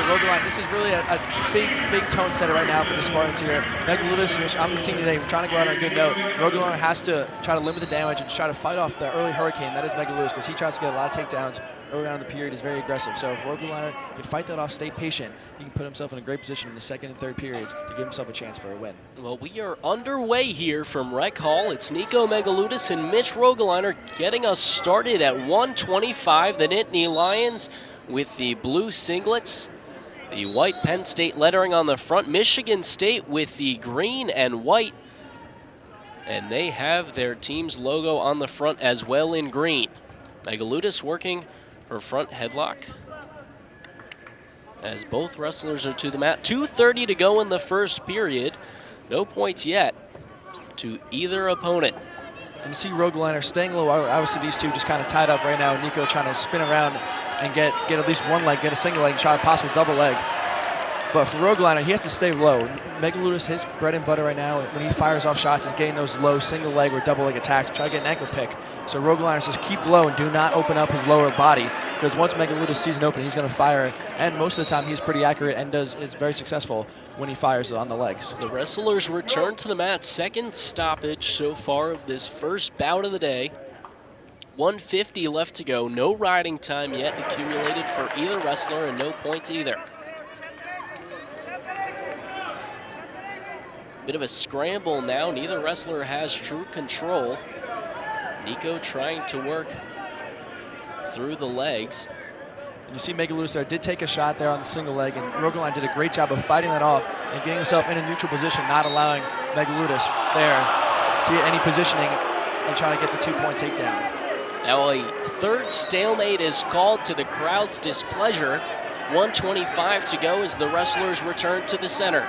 Rogaliner, this is really a big tone setter right now for the Spartans here. Megaludis, which I'm seeing today, we're trying to go out on a good note. Rogaliner has to try to limit the damage and try to fight off the early hurricane. That is Megaludis, because he tries to get a lot of takedowns early on in the period. He's very aggressive. So if Rogaliner can fight that off, stay patient, he can put himself in a great position in the second and third periods to give himself a chance for a win. Well, we are underway here from Rec Hall. It's Nico Megaludis and Mitch Rogaliner getting us started at 125. The Nittany Lions with the blue singlets, the white Penn State lettering on the front. Michigan State with the green and white. And they have their team's logo on the front as well in green. Megaludis working her front headlock as both wrestlers are to the mat. 2:30 to go in the first period. No points yet to either opponent. And you see Rogaliner staying low. Obviously, these two just kind of tied up right now. Nico trying to spin around and get at least one leg, get a single leg, and try a possible double leg. But for Rogaliner, he has to stay low. Megaludis, his bread and butter right now, when he fires off shots, is getting those low single leg or double leg attacks. Try to get an ankle pick. So Rogaliner says keep low and do not open up his lower body, because once Megaludis sees an opening, he's going to fire. And most of the time, he's pretty accurate and is very successful when he fires on the legs. The wrestlers return to the mat. Second stoppage so far of this first bout of the day. 150 left to go. No riding time yet accumulated for either wrestler and no points either. Bit of a scramble now. Neither wrestler has true control. Nico trying to work through the legs. And you see Megaludis there did take a shot there on the single leg, and Rogaliner did a great job of fighting that off and getting himself in a neutral position, not allowing Megaludis there to get any positioning and try to get the 2-point takedown. Now a third stalemate is called to the crowd's displeasure. 125 to go as the wrestlers return to the center.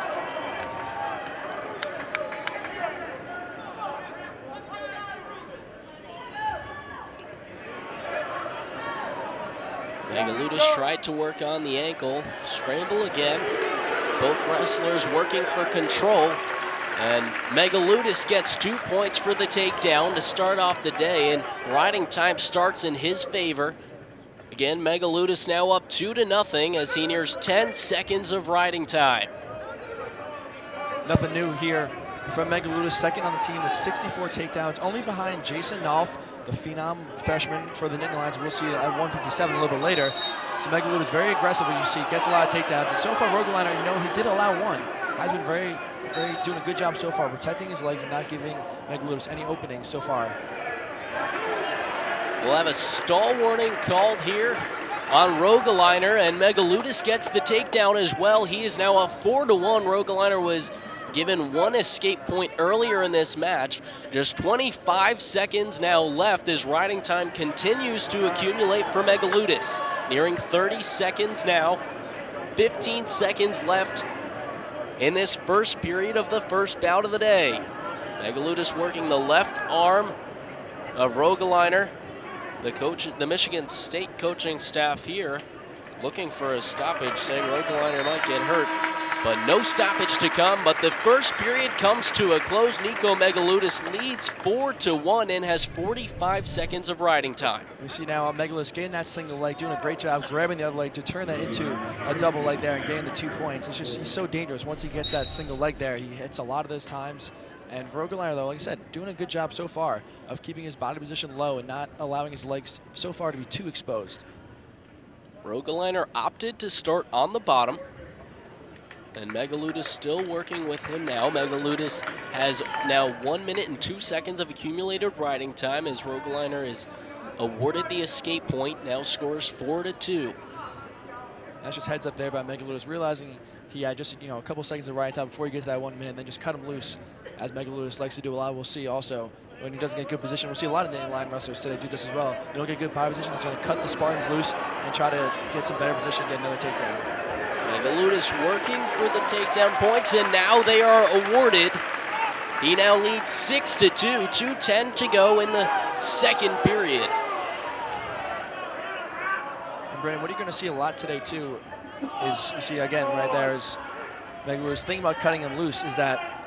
Megaludis tried to work on the ankle, scramble again. Both wrestlers working for control. And Megaludis gets 2 points for the takedown to start off the day, and riding time starts in his favor. Again, Megaludis now up 2-0 as he nears 10 seconds of riding time. Nothing new here from Megaludis, second on the team with 64 takedowns, only behind Jason Nolf, the phenom freshman for the Nittany Lions. We'll see it at 157 a little bit later. So Megaludis very aggressive, as you see, gets a lot of takedowns. And so far, Rogaliner, he did allow one. Has been very doing a good job so far, protecting his legs and not giving Megaludis any openings so far. We'll have a stall warning called here on Rogaliner, and Megaludis gets the takedown as well. He is now up 4-1. Rogaliner was given one escape point earlier in this match. Just 25 seconds now left as riding time continues to accumulate for Megaludis. Nearing 30 seconds now. 15 seconds left in this first period of the first bout of the day. Megaludis working the left arm of Rogaliner. The Michigan State coaching staff here looking for a stoppage, saying Rogaliner might get hurt. But no stoppage to come, but the first period comes to a close. Nico Megaludis leads 4-1 and has 45 seconds of riding time. We see now Megaludis getting that single leg, doing a great job grabbing the other leg to turn that into a double leg there and getting the 2 points. It's just, he's so dangerous. Once he gets that single leg there, he hits a lot of those times. And Rogaliner, though, like I said, doing a good job so far of keeping his body position low and not allowing his legs so far to be too exposed. Rogaliner opted to start on the bottom. And Megaludis still working with him now. Megaludis has now 1 minute and 2 seconds of accumulated riding time as Rogaliner is awarded the escape point. Now scores 4-2. That's just heads up there by Megaludis, realizing he had just a couple seconds of riding time before he gets to that 1 minute, and then just cut him loose, as Megaludis likes to do a lot. We'll see also when he doesn't get good position. We'll see a lot of Nittany Lion wrestlers today do this as well. You don't get good body position, he's going to cut the Spartans loose and try to get some better position, get another takedown. Megaludis working for the takedown points, and now they are awarded. He now leads 6-2, 2:10 to go in the second period. And Brandon, what are you going to see a lot today too is, you see again right there is Megaludis thinking about cutting him loose, is that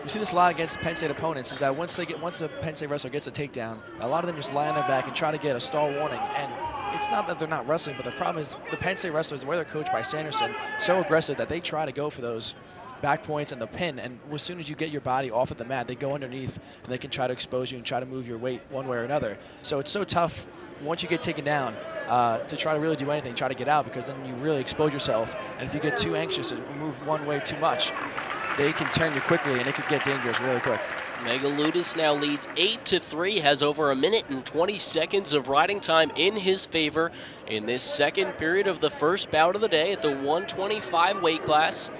we see this a lot against Penn State opponents, is that once the Penn State wrestler gets a takedown, a lot of them just lie on their back and try to get a stall warning. And it's not that they're not wrestling, but the problem is the Penn State wrestlers, the way they're coached by Sanderson, so aggressive that they try to go for those back points and the pin, and as soon as you get your body off of the mat, they go underneath and they can try to expose you and try to move your weight one way or another. So it's so tough once you get taken down to try to really do anything, try to get out, because then you really expose yourself. And if you get too anxious and move one way too much, they can turn you quickly and it could get dangerous really quick. Megaludis now leads 8-3, has over a minute and 20 seconds of riding time in his favor in this second period of the first bout of the day at the 125 weight class.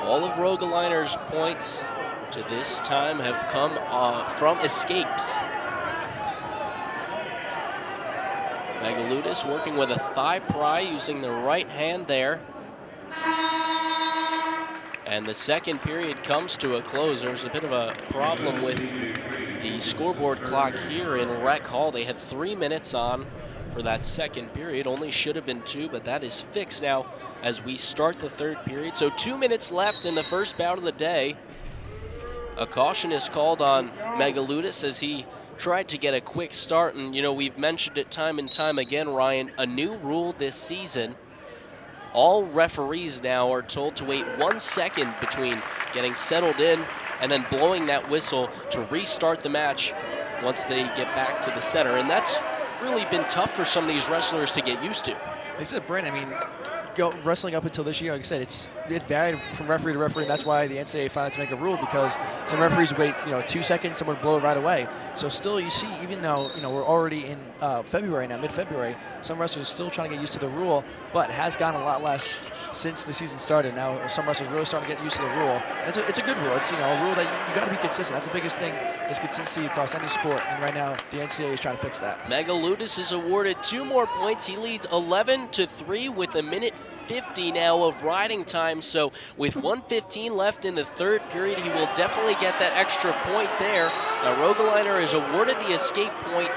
All of Rogaliner's points to this time have come from escapes. Megaludis working with a thigh pry using the right hand there. And the second period comes to a close. There's a bit of a problem with the scoreboard clock here in Rec Hall. They had 3 minutes on for that second period. Only should have been 2, but that is fixed now as we start the third period. So 2 minutes left in the first bout of the day. A caution is called on Megaludis as he tried to get a quick start. And, you know, we've mentioned it time and time again, Ryan, a new rule this season. All referees now are told to wait 1 second between getting settled in and then blowing that whistle to restart the match once they get back to the center. And that's really been tough for some of these wrestlers to get used to. They said, Brent, I mean, wrestling up until this year, like I said, it varied from referee to referee. That's why the NCAA finally had to make a rule, because some referees wait, 2 seconds, some would blow it right away. So still, you see, even though we're already in February now, mid-February, some wrestlers are still trying to get used to the rule, but it has gotten a lot less since the season started. Now some wrestlers are really starting to get used to the rule. It's a good rule. It's a rule that you got to be consistent. That's the biggest thing, is consistency across any sport. And right now, the NCAA is trying to fix that. Megaludis is awarded 2 more points. He leads 11-3 with a minute 50 now of riding time. So with 1:15 left in the third period, he will definitely get that extra point there. Now Rogaliner is awarded the escape point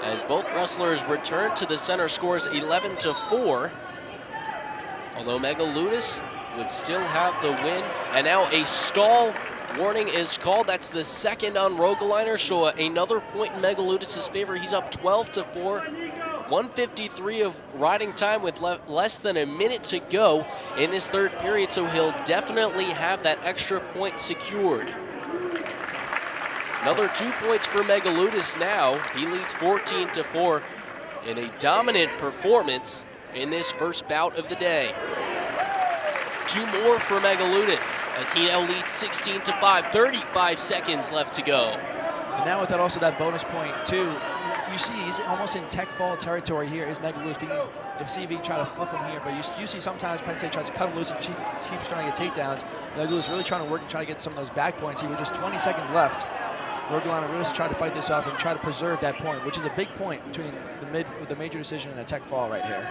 as both wrestlers return to the center. Scores 11-4. Although Megaludis would still have the win. And now a stall warning is called. That's the second on Rogaliner, so another point in Megaludis' favor. He's up 12-4. 1:53 of riding time with less than a minute to go in this third period, so he'll definitely have that extra point secured. Another 2 points for Megaludis now. He leads 14-4 in a dominant performance in this first bout of the day. 2 more for Megaludis as he now leads 16-5, 35 seconds left to go. And now with that, also that bonus point too, you see he's almost in tech fall territory here. Is Megaludis. See if he can try to flip him here, but you see sometimes Penn State tries to cut him loose and keeps trying to get takedowns. Megaludis really trying to work and try to get some of those back points here with just 20 seconds left. Rogaliner really trying to fight this off and try to preserve that point, which is a big point between the major decision and a tech fall right here.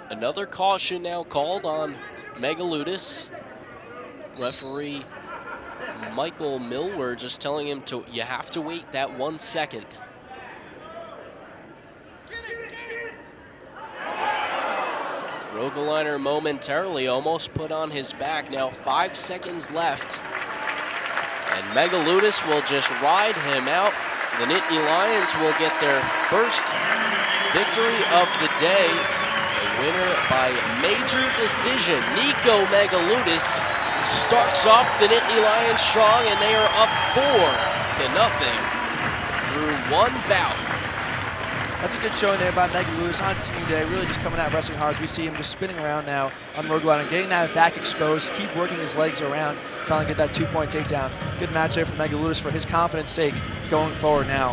Another caution now called on Megaludis. Referee Michael Milwer just telling him you have to wait that 1 second. Rogaliner momentarily almost put on his back. Now 5 seconds left. And Megaludis will just ride him out. The Nittany Lions will get their first victory of the day. A winner by major decision. Nico Megaludis starts off the Nittany Lions strong, and they are up 4-0 through 1 bout. That's a good showing there by Megaludis on senior day, really just coming out wrestling hard. As we see him just spinning around now on Rogaliner, getting that back exposed, keep working his legs around, finally get that 2-point takedown. Good match there for Megaludis for his confidence sake going forward now.